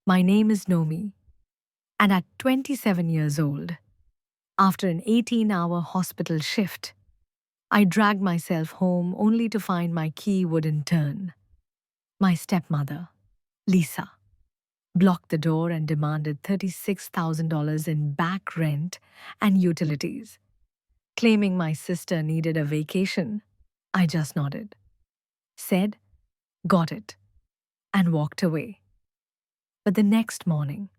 My name is Nomi, and at 27 years old, after an 18-hour hospital shift, I dragged myself home only to find my key wouldn't turn. My stepmother, Lisa, blocked the door and demanded $36,000 in back rent and utilities. Claiming my sister needed a vacation, I just nodded, said, "Got it," and walked away. But the next morning,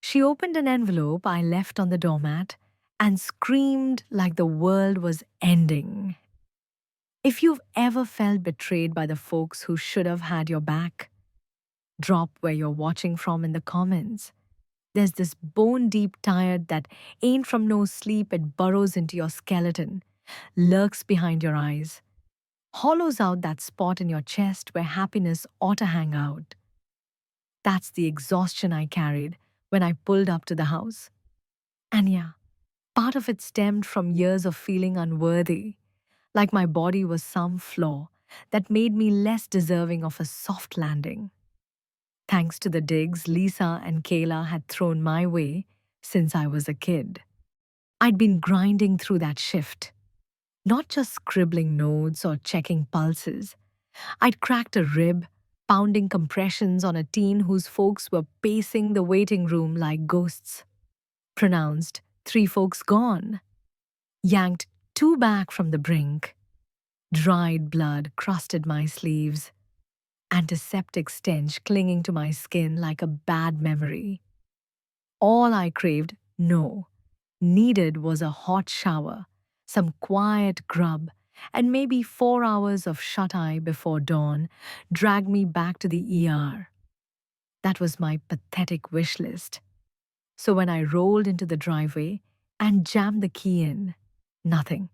she opened an envelope I left on the doormat and screamed like the world was ending. If you've ever felt betrayed by the folks who should have had your back, drop where you're watching from in the comments. There's this bone deep tired that ain't from no sleep, it burrows into your skeleton, lurks behind your eyes, hollows out that spot in your chest where happiness ought to hang out. That's the exhaustion I carried when I pulled up to the house. And yeah, part of it stemmed from years of feeling unworthy, like my body was some flaw that made me less deserving of a soft landing. Thanks to the digs Lisa and Kayla had thrown my way since I was a kid. I'd been grinding through that shift, not just scribbling notes or checking pulses. I'd cracked a rib, pounding compressions on a teen whose folks were pacing the waiting room like ghosts. Pronounced, "Three folks gone." Yanked two back from the brink. Dried blood crusted my sleeves. Antiseptic stench clinging to my skin like a bad memory. All I craved, no, needed was a hot shower, some quiet grub, and maybe 4 hours of shut-eye before dawn dragged me back to the ER. That was my pathetic wish list. So when I rolled into the driveway and jammed the key in, nothing.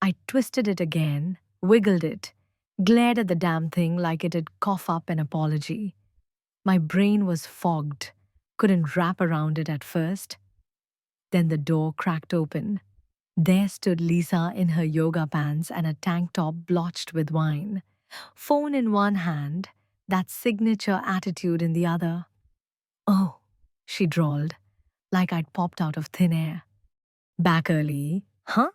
I twisted it again, wiggled it, glared at the damn thing like it'd cough up an apology. My brain was fogged, couldn't wrap around it at first. Then the door cracked open. There stood Lisa in her yoga pants and a tank top blotched with wine. Phone in one hand, that signature attitude in the other. "Oh," she drawled, like I'd popped out of thin air. "Back early, huh?"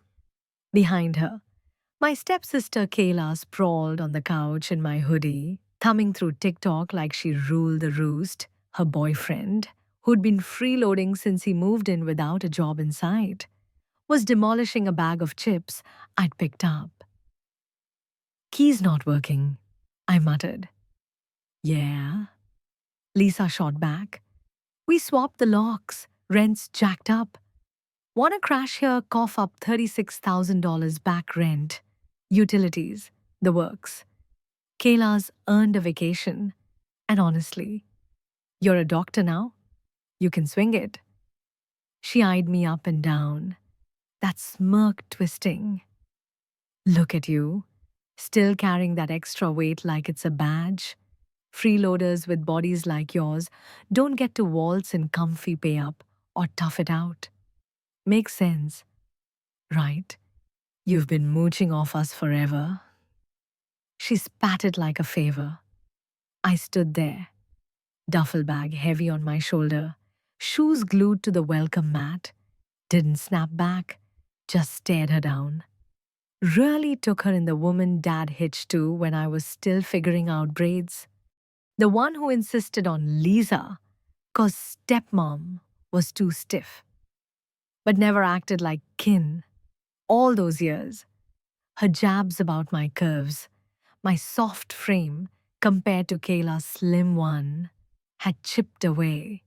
Behind her, my stepsister Kayla sprawled on the couch in my hoodie, thumbing through TikTok like she ruled the roost. Her boyfriend, who'd been freeloading since he moved in without a job in sight, was demolishing a bag of chips I'd picked up. "Key's not working," I muttered. "Yeah?" Lisa shot back. "We swapped the locks. Rent's jacked up. Wanna crash here, cough up $36,000 back rent. Utilities, the works. Kayla's earned a vacation. And honestly, you're a doctor now. You can swing it." She eyed me up and down, that smirk twisting. "Look at you, still carrying that extra weight like it's a badge. Freeloaders with bodies like yours don't get to waltz in comfy pay up or tough it out. Makes sense, right? You've been mooching off us forever." She spat it like a favor. I stood there, duffel bag heavy on my shoulder, shoes glued to the welcome mat, didn't snap back, just stared her down. Really took her in the woman dad hitched to when I was still figuring out braids. The one who insisted on Lisa, 'cause stepmom was too stiff, but never acted like kin. All those years, her jabs about my curves, my soft frame compared to Kayla's slim one, had chipped away,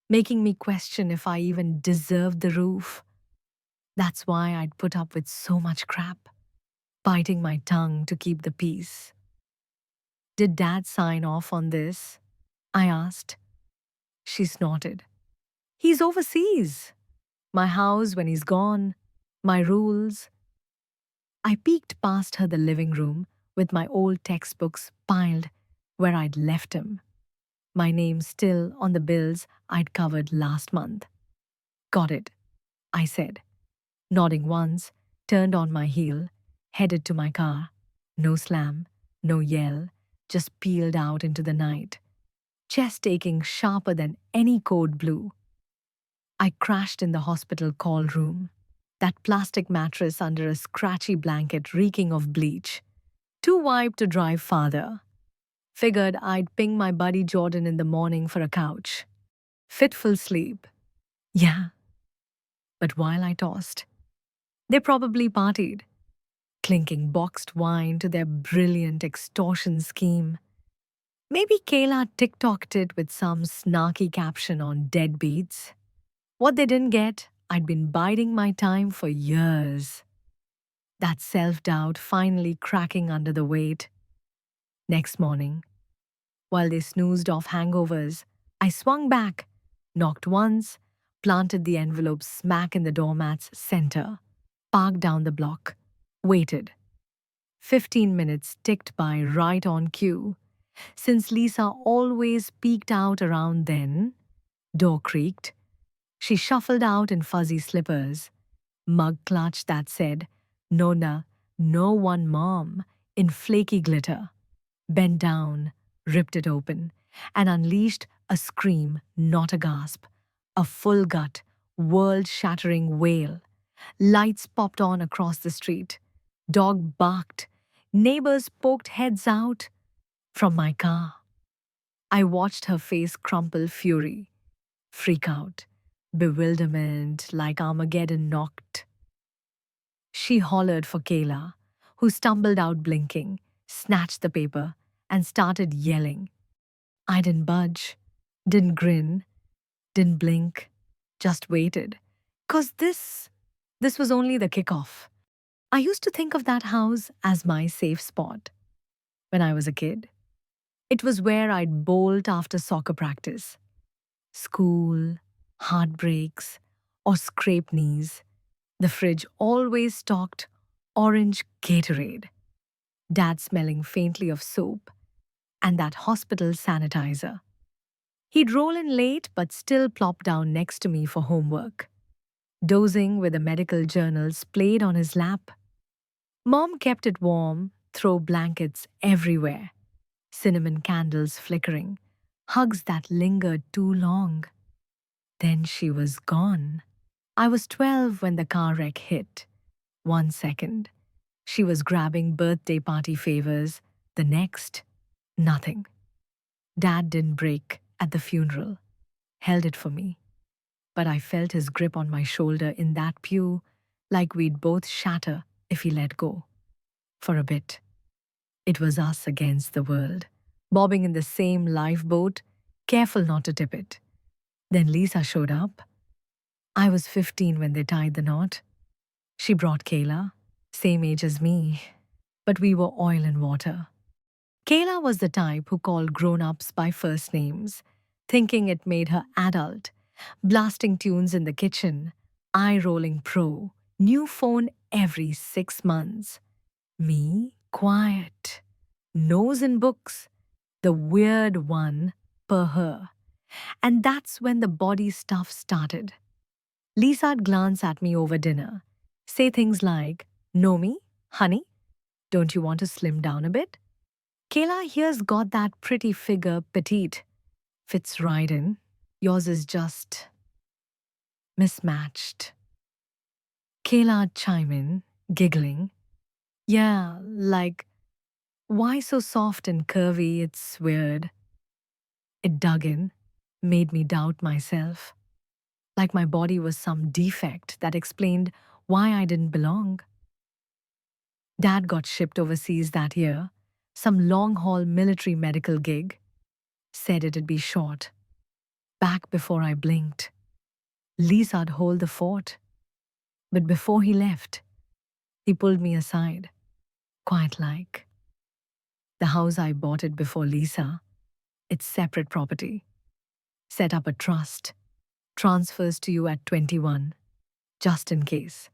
making me question if I even deserved the roof. That's why I'd put up with so much crap, biting my tongue to keep the peace. "Did Dad sign off on this?" I asked. She snorted. "He's overseas. My house when he's gone. My rules." I peeked past her the living room with my old textbooks piled where I'd left them. My name still on the bills I'd covered last month. "Got it," I said, nodding once, turned on my heel, headed to my car. No slam, no yell, just peeled out into the night. chest aching sharper than any code blue. I crashed in the hospital call room, that plastic mattress under a scratchy blanket reeking of bleach. Too wiped to drive farther. Figured I'd ping my buddy Jordan in the morning for a couch. Fitful sleep. Yeah, but while I tossed, they probably partied, clinking boxed wine to their brilliant extortion scheme. Maybe Kayla TikToked it with some snarky caption on deadbeats. What they didn't get, I'd been biding my time for years. That self-doubt finally cracking under the weight. Next morning, while they snoozed off hangovers, I swung back, knocked once, planted the envelope smack in the doormat's center, parked down the block, waited. 15 minutes ticked by right on cue. Since Lisa always peeked out around then, door creaked. She shuffled out in fuzzy slippers, mug clutch that said, Nona, no one mom, in flaky glitter, bent down, ripped it open, and unleashed a scream, not a gasp, a full gut, world-shattering wail. Lights popped on across the street. Dog barked. Neighbors poked heads out from my car. I watched her face crumple fury, freak out, bewilderment like Armageddon knocked. She hollered for Kayla, who stumbled out blinking, snatched the paper, and started yelling. I didn't budge, didn't grin, didn't blink, just waited. 'Cause this was only the kickoff. I used to think of that house as my safe spot. When I was a kid, it was where I'd bolt after soccer practice. School, heartbreaks, or scraped knees. The fridge always stocked orange Gatorade, Dad smelling faintly of soap, and that hospital sanitizer. He'd roll in late but still plop down next to me for homework, dozing with the medical journals played on his lap. Mom kept it warm, throw blankets everywhere, cinnamon candles flickering, hugs that lingered too long. Then she was gone. I was 12 when the car wreck hit. 1 second. She was grabbing birthday party favors. The next, nothing. Dad didn't break at the funeral, held it for me. But I felt his grip on my shoulder in that pew, like we'd both shatter if he let go. For a bit, it was us against the world, bobbing in the same lifeboat, careful not to tip it. Then Lisa showed up. I was 15 when they tied the knot. She brought Kayla, same age as me, but we were oil and water. Kayla was the type who called grown-ups by first names, thinking it made her adult, blasting tunes in the kitchen, eye-rolling pro, new phone every 6 months. Me, quiet, nose in books, the weird one per her. And that's when the body stuff started. Lisa'd glance at me over dinner, say things like, know me, honey? Don't you want to slim down a bit? Kayla here's got that pretty figure, petite. Fits right in. Yours is just mismatched. Kayla'd chime in, giggling. Yeah, like, why so soft and curvy? It's weird. It dug in, made me doubt myself. Like my body was some defect that explained why I didn't belong. Dad got shipped overseas that year, some long-haul military medical gig. Said it'd be short. Back before I blinked. Lisa'd hold the fort. But before he left, he pulled me aside, quite like. The house I bought it before Lisa, it's separate property. Set up a trust. Transfers to you at 21, just in case.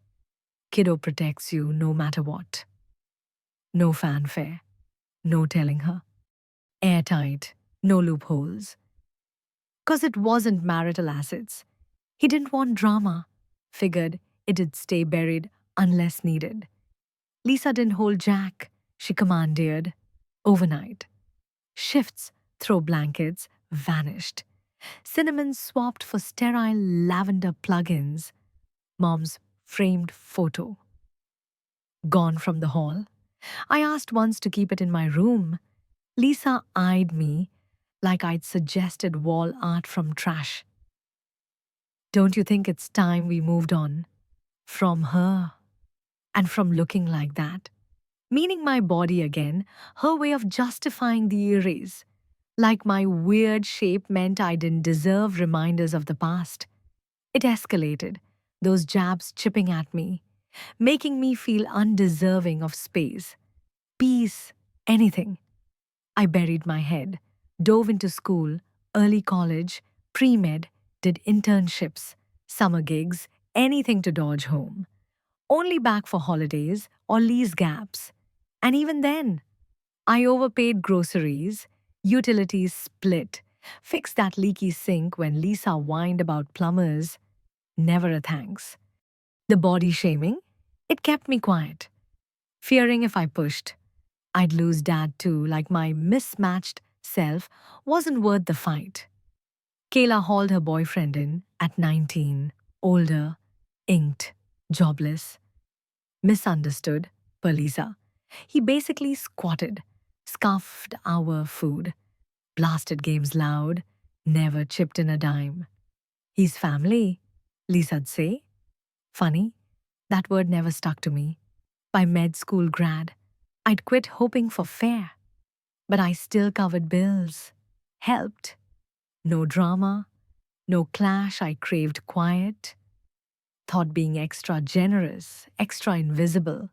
Kiddo protects you no matter what. No fanfare. No telling her. Airtight. No loopholes. 'Cause it wasn't marital assets. He didn't want drama. Figured it'd stay buried unless needed. Lisa didn't hold Jack. She commandeered. Overnight. Shifts, throw blankets, vanished. Cinnamon swapped for sterile lavender plugins. Mom's framed photo gone from the hall. I asked once to keep it in my room. Lisa eyed me like I'd suggested wall art from trash. Don't you think it's time we moved on from her and from looking like that? Meaning my body again, her way of justifying the erase. Like my weird shape meant I didn't deserve reminders of the past. It escalated, those jabs chipping at me, making me feel undeserving of space, peace, anything. I buried my head, dove into school, early college, pre-med, did internships, summer gigs, anything to dodge home. Only back for holidays or lease gaps. And even then, I overpaid groceries, utilities split, fixed that leaky sink when Lisa whined about plumbers. Never a thanks. The body shaming? It kept me quiet, fearing if I pushed, I'd lose Dad too, like my mismatched self wasn't worth the fight. Kayla hauled her boyfriend in at 19, older, inked, jobless, misunderstood, per Lisa. He basically squatted, scuffed our food, blasted games loud, never chipped in a dime. He's family, Lisa'd say. Funny, that word never stuck to me. By med school grad, I'd quit hoping for fair, but I still covered bills, helped. No drama, no clash, I craved quiet, thought being extra generous, extra invisible.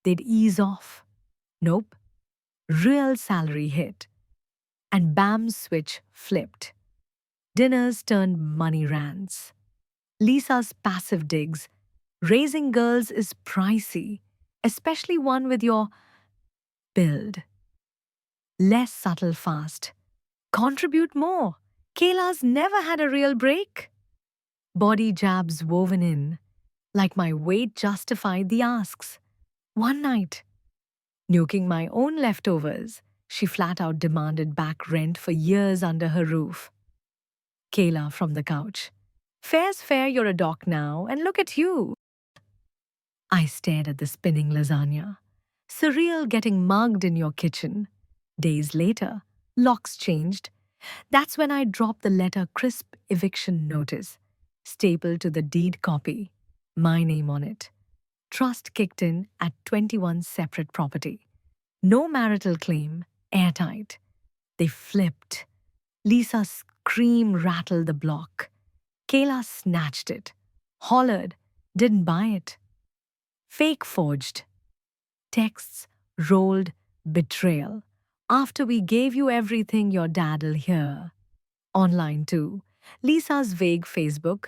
They'd ease off. Nope, real salary hit. And bam, switch flipped. Dinners turned money rants. Lisa's passive digs. Raising girls is pricey, especially one with your build. Less subtle fast. Contribute more. Kayla's never had a real break. Body jabs woven in, like my weight justified the asks. One night, nuking my own leftovers, she flat out demanded back rent for years under her roof. Kayla from the couch. Fair's fair, you're a doc now, and look at you. I stared at the spinning lasagna. Surreal getting mugged in your kitchen. Days later, locks changed. That's when I dropped the letter crisp eviction notice, stapled to the deed copy, my name on it. Trust kicked in at 21 separate property. No marital claim, airtight. They flipped. Lisa's scream rattled the block. Kayla snatched it, hollered, didn't buy it. Fake forged. Texts rolled betrayal. After we gave you everything, your dad'll hear. Online too. Lisa's vague Facebook.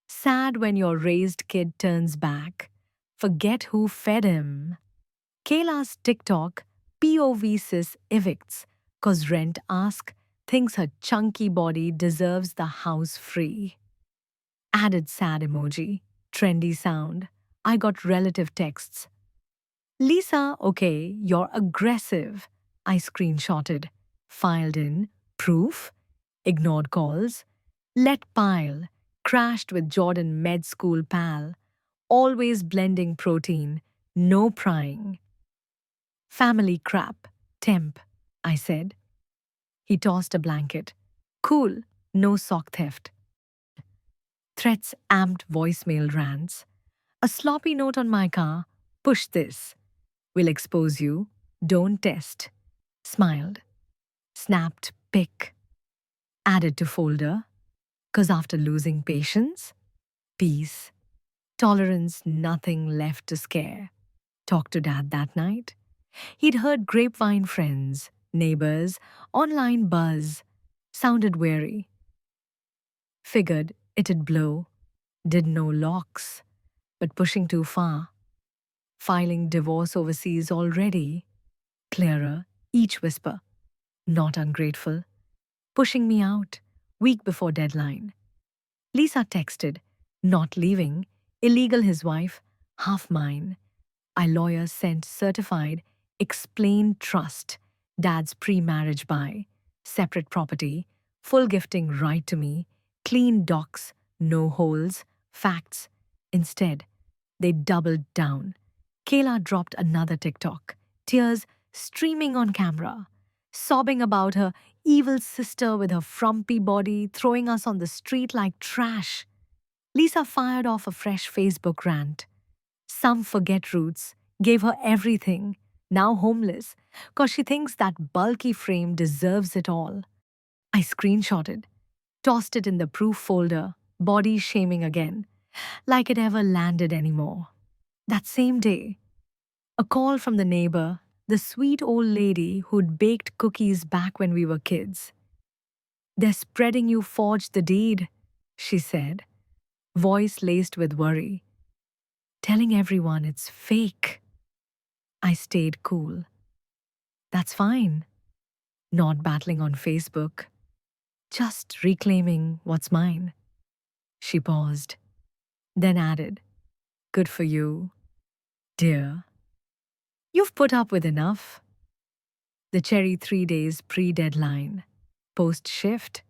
Sad when your raised kid turns back. Forget who fed him. Kayla's TikTok. POV sis evicts. Cause rent ask. Thinks her chunky body deserves the house free. Added sad emoji. Trendy sound. I got relative texts. Lisa, okay, you're aggressive. I screenshotted. Filed in. Proof. Ignored calls. Let pile. Crashed with Jordan med school pal. Always blending protein. No prying. Family crap. Temp, I said. He tossed a blanket. Cool. No sock theft. Threats amped voicemail rants. A sloppy note on my car. Push this. Will expose you. Don't test. Smiled. Snapped pic. Added to folder. 'Cause after losing patience, peace, tolerance, nothing left to scare. Talked to Dad that night. He'd heard grapevine friends, neighbors, online buzz. Sounded wary. Figured it'd blow. Did no locks. But pushing too far. Filing divorce overseas already. Clearer, each whisper. Not ungrateful. Pushing me out, week before deadline. Lisa texted, not leaving, illegal his wife, half mine. I lawyer sent certified, explained trust, Dad's pre-marriage buy, separate property, Full gifting right to me. Clean docs, no holes, facts. Instead, they doubled down. Kayla dropped another TikTok, tears streaming on camera, sobbing about her evil sister with her frumpy body, throwing us on the street like trash. Lisa fired off a fresh Facebook rant. Some forget roots, gave her everything, now homeless, cause she thinks that bulky frame deserves it all. I screenshotted, tossed it in the proof folder, body shaming again, like it ever landed anymore. That same day, a call from the neighbor, the sweet old lady who'd baked cookies back when we were kids. They're spreading you forged the deed, she said, voice laced with worry, telling everyone it's fake. I stayed cool. That's fine. Not battling on Facebook, just reclaiming what's mine. She paused, then added, Good for you, dear. You've put up with enough. The cherry 3 days pre-deadline. Post-shift,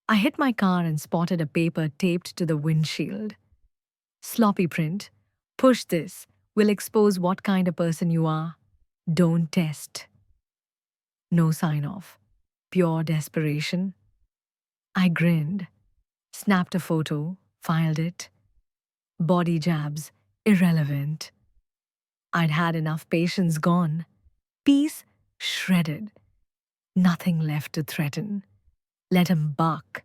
I hit my car and spotted a paper taped to the windshield. Sloppy print. Push this. Will expose what kind of person you are. Don't test. No sign off. Pure desperation. I grinned, snapped a photo, filed it. Body jabs. Irrelevant. I'd had enough patience gone. Peace shredded. Nothing left to threaten. Let him bark.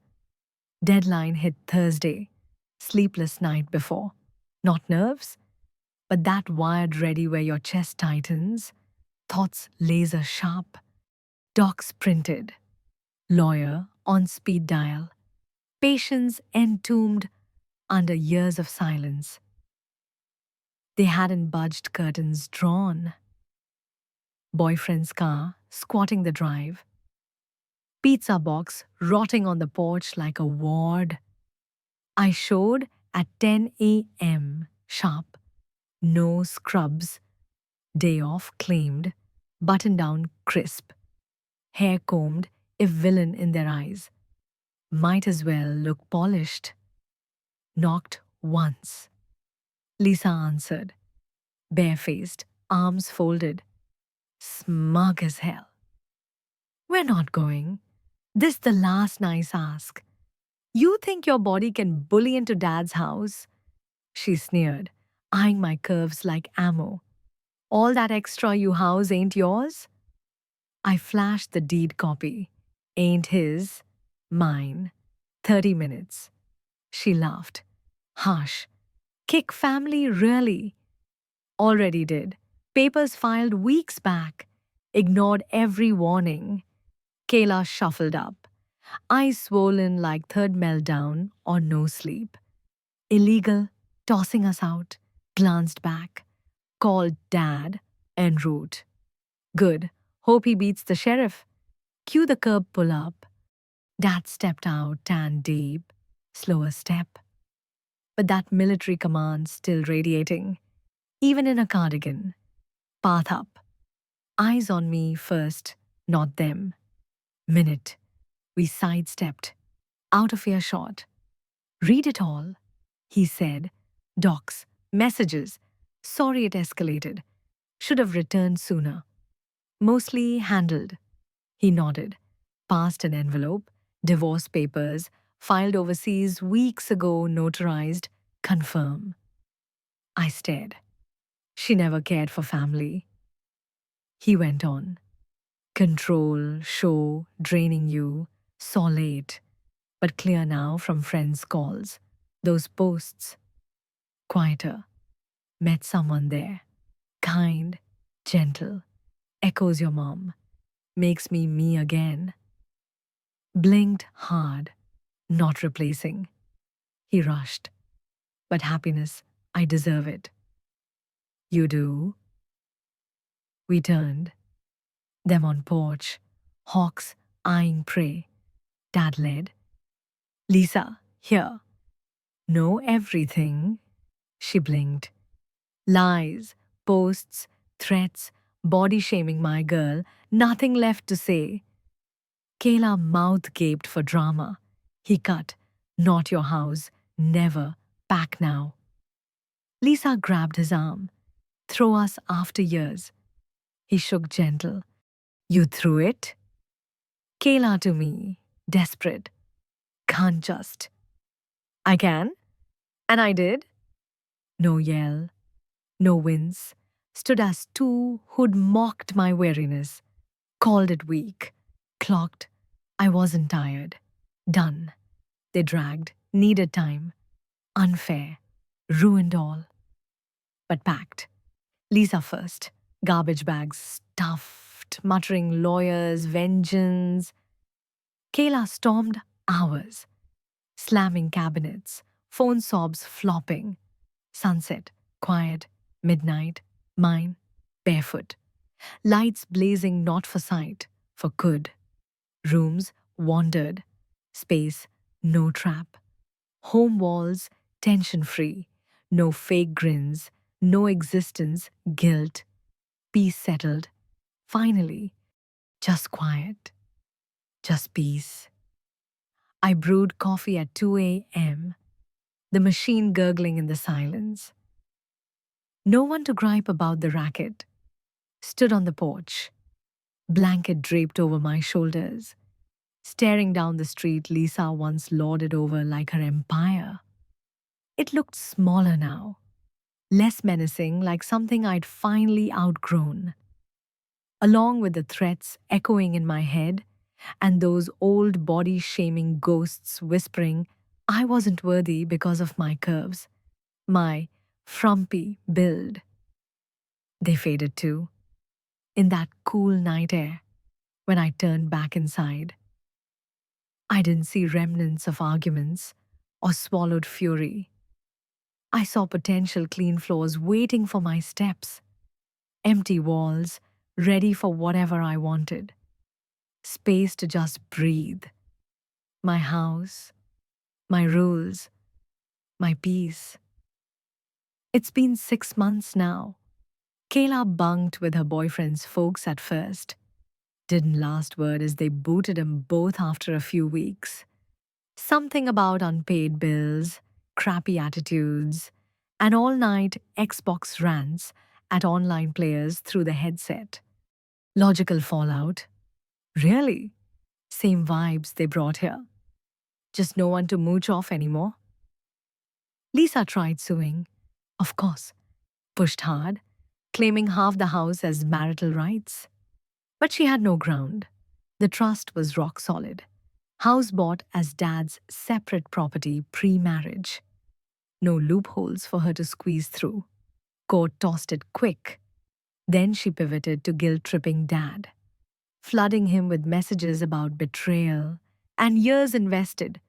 Deadline hit Thursday. Sleepless night before. Not nerves, but that wired ready where your chest tightens. Thoughts laser sharp. Docs printed. Lawyer on speed dial. Patience entombed under years of silence. They hadn't budged, curtains drawn. Boyfriend's car squatting the drive. Pizza box rotting on the porch like a ward. I showed at 10 a.m. sharp. No scrubs. Day off claimed. Button down crisp. Hair combed, if villain in their eyes. Might as well look polished. Knocked once. Lisa answered. Barefaced, arms folded. Smug as hell. We're not going. This the last nice ask. You think your body can bully into Dad's house? She sneered, eyeing my curves like ammo. All that extra you house ain't yours? I flashed the deed copy. Ain't his, mine. 30 minutes. She laughed. Harsh. Kick family, really? Already did. Papers filed weeks back. Ignored every warning. Kayla shuffled up. Eyes swollen like third meltdown or no sleep. Illegal, tossing us out. Glanced back. Called Dad en route. Good. Hope he beats the sheriff. Cue the curb pull up. Dad stepped out, tan deep. Slower step. But that military command still radiating. Even in a cardigan. Path up. Eyes on me first, not them. Minute. We sidestepped. Out of earshot. Read it all, he said. Docs, messages. Sorry it escalated. Should have returned sooner. Mostly handled. He nodded. Passed an envelope. Divorce papers. Filed overseas weeks ago, notarized. Confirm. I stared. She never cared for family. He went on. Control, show, draining you. Saw late. But clear now from friends' calls. Those posts. Quieter. Met someone there. Kind. Gentle. Echoes your mom. Makes me me again. Blinked hard. Not replacing. He rushed. But happiness, I deserve it. You do? We turned. Them on porch. Hawks eyeing prey. Dad led. Lisa, here. Know everything. She blinked. Lies, posts, threats, body shaming my girl. Nothing left to say. Kayla mouth gaped for drama. He cut, "Not your house, never, back now." Lisa grabbed his arm. "Throw us after years." He shook gentle. "You threw it?" Kayla to me, desperate. "Can't just." "I can." And I did. No yell, no wince. Stood as two who'd mocked my weariness. Called it weak. Clocked. I wasn't tired. Done. They dragged. Needed time. Unfair. Ruined all. But packed. Lisa first. Garbage bags stuffed, muttering lawyers, vengeance. Kayla stormed hours, slamming cabinets, phone sobs flopping. Sunset, quiet, midnight, mine, barefoot. Lights blazing not for sight, for good. Rooms wandered. Space, no trap. Home walls, tension free. No fake grins, no existence, guilt. Peace settled. Finally, just quiet, just peace. I brewed coffee at 2 a.m., the machine gurgling in the silence. No one to gripe about the racket. Stood on the porch, blanket draped over my shoulders, staring down the street Lisa once lorded over like her empire. It looked smaller now, less menacing, like something I'd finally outgrown. Along with the threats echoing in my head and those old body-shaming ghosts whispering I wasn't worthy because of my curves, my frumpy build. They faded too, in that cool night air when I turned back inside. I didn't see remnants of arguments or swallowed fury. I saw potential clean floors waiting for my steps, empty walls ready for whatever I wanted, space to just breathe. My house, my rules, my peace. It's been 6 months now. Kayla bunked with her boyfriend's folks at first. Didn't last word as they booted him both after a few weeks. Something about unpaid bills, crappy attitudes, and all-night Xbox rants at online players through the headset. Logical fallout. Really? Same vibes they brought here. Just no one to mooch off anymore. Lisa tried suing. Of course. Pushed hard, claiming half the house as marital rights. But she had no ground. The trust was rock solid. House bought as dad's separate property pre-marriage. No loopholes for her to squeeze through. Court tossed it quick. Then she pivoted to guilt-tripping dad, flooding him with messages about betrayal, and years invested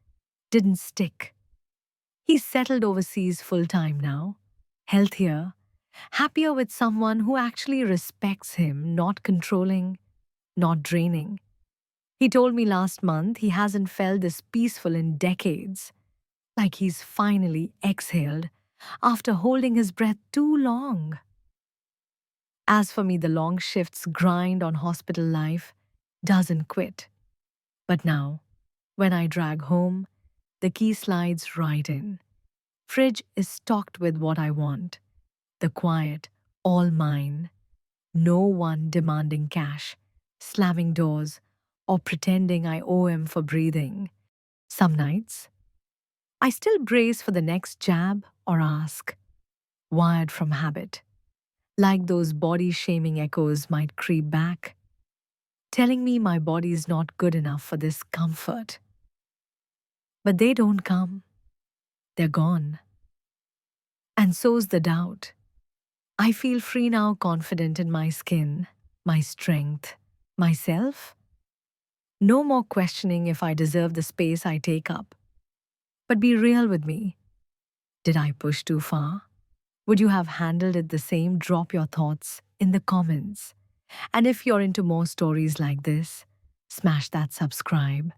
didn't stick. He's settled overseas full-time now, healthier, happier with someone who actually respects him, not controlling, not draining. He told me last month he hasn't felt this peaceful in decades, like he's finally exhaled after holding his breath too long. As for me, the long shifts grind on hospital life doesn't quit. But now, when I drag home, the key slides right in. Fridge is stocked with what I want. The quiet, all mine. No one demanding cash, slamming doors, or pretending I owe him for breathing. Some nights, I still brace for the next jab or ask, wired from habit, like those body-shaming echoes might creep back, telling me my body's not good enough for this comfort. But they don't come. They're gone. And so's the doubt. I feel free now, confident in my skin, my strength, myself. No more questioning if I deserve the space I take up. But be real with me. Did I push too far? Would you have handled it the same? Drop your thoughts in the comments. And if you're into more stories like this, smash that subscribe